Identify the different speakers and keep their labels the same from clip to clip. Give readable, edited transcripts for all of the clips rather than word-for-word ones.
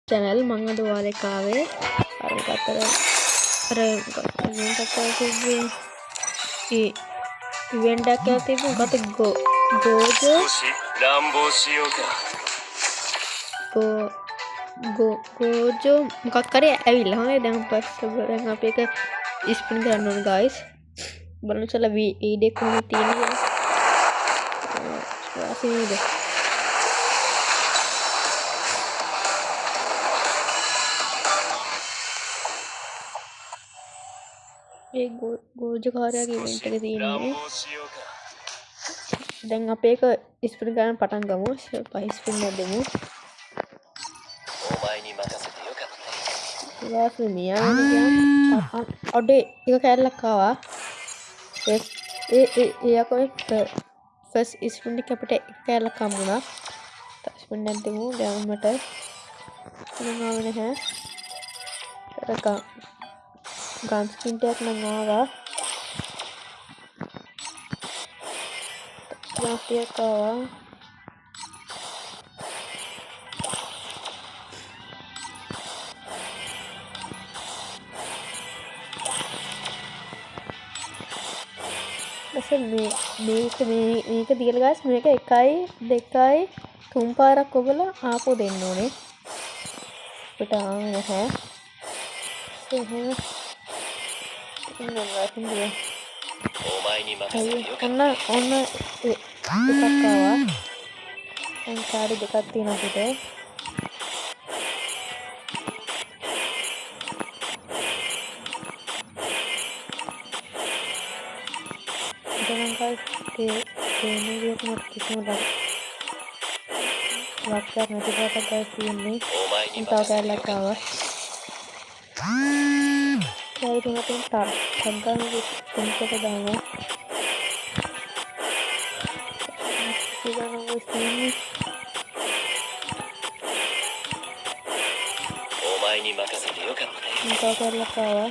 Speaker 1: channel මම අද ඔයාලට ආවේ අර කතර අර ඉවෙන්ට් එකක් තිබ්බේ ඒ ඉවෙන්ට් එකක් තිබ්බේ මොකද ගෝජෝ ලාම්බෝ සියෝකා ගෝජෝ මොකක් කරේ ඇවිල්ලා හොඳයි දැන් පස්සේ දැන් අපි එක ස්පින් කරන්න ඕන guys බලන්න ඉතලා වීඩියෝ කොහොමද තියෙන්නේ වාසියද ඒ ගෝජෝ කාර්යයේ ඉවෙන්ට් එක තියෙන්නේ දැන් අපි එක ස්පින් කරන්න පටන් ගමු පහ ස්පින් දෙමු වාසු මියා අඩේ එක කැරලක් ආවා ඒ කොයි ෆස් ස්පින් එක අපිට එක කැරලක් හම්බුණා ස්පින් එකක් දෙමු දැන් මට මොනවාම නැහැ අර ගන් ස්පින් එකක් නම් ආවා යාපියක් ආවා මේක තියලා guys මේක 1 2 3 පාරක් ඔබලා ආපහු දෙන්න ඕනේ අපිට ආවේ නැහැ එහෙනම් ඔන්න එකක් ආවා දැන් කාඩ් දෙකක් තියෙනවා අපිට දැන් guys මේ විදිහට මට කිසිම ලක්ෂයක් නැති පාටක් guys තියෙන්නේ තව කැලලක් ආවා කැලේ තුනකින් සංගම් විශ්ින්කට දානවා ඉතින් ඔස්තින්නේ ඕමයිනි මකසෙට යොකප්පේ තව කැලලක් ආවා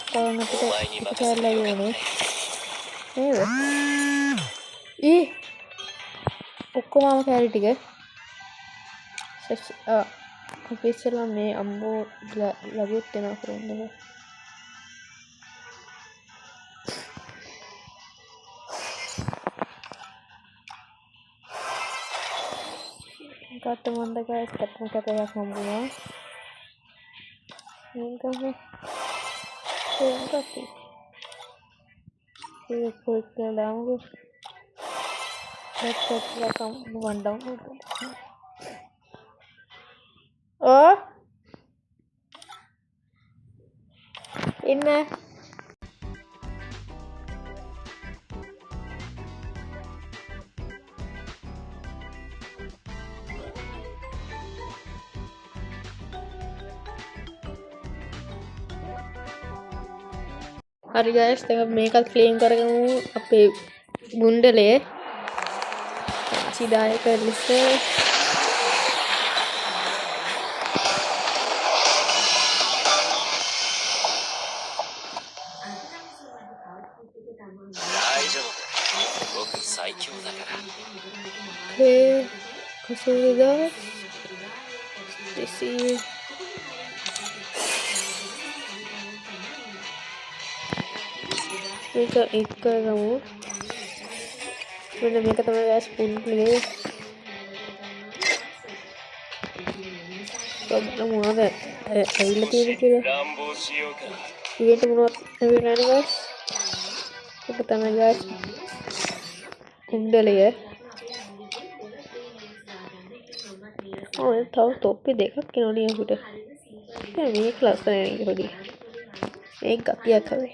Speaker 1: තව අපිට කැලලක් යන්නේ නේද ඔක්කොම කැරි ටික අපි ඉස්සෙල්ලා මේ අම්බෝ ලැබුවොත් වෙනවා කරන්නේ ගත්ත මොන්ද guys කටම කැපයක් හම්බුණා මේකම ये कोई डाउनलोड वेबसाइट का काम वन डाउनलोड ओ इनमें හරි guys දැන් අපි මේකත් ක්ලේම් කරගමු අපේ බුණ්ඩලේ ආශිදායක ලෙස කසුරුදා දෙසී මේක එක කරගමු මෙන්න මේක තමයි guys full play මොනවද ඇවිල්ලා තියෙන්නේ කියලා ඉවෙන්ට් මොනවද ඇවිල්ලා නැහැ guys ඒක තමයි guys කුණ්ඩලය තව තොප්පි දෙකක් එනවනේ අපිට මේක ලස්සන නේ පොඩි මේක ගතියක් හරි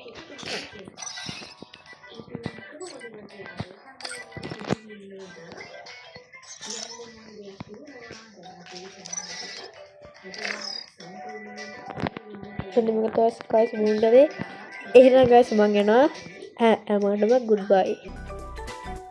Speaker 1: මෙන්න මේක තමයි guys මුණ්ඩලේ එහෙනම් guys මම යනවා හැමෝටම goodbye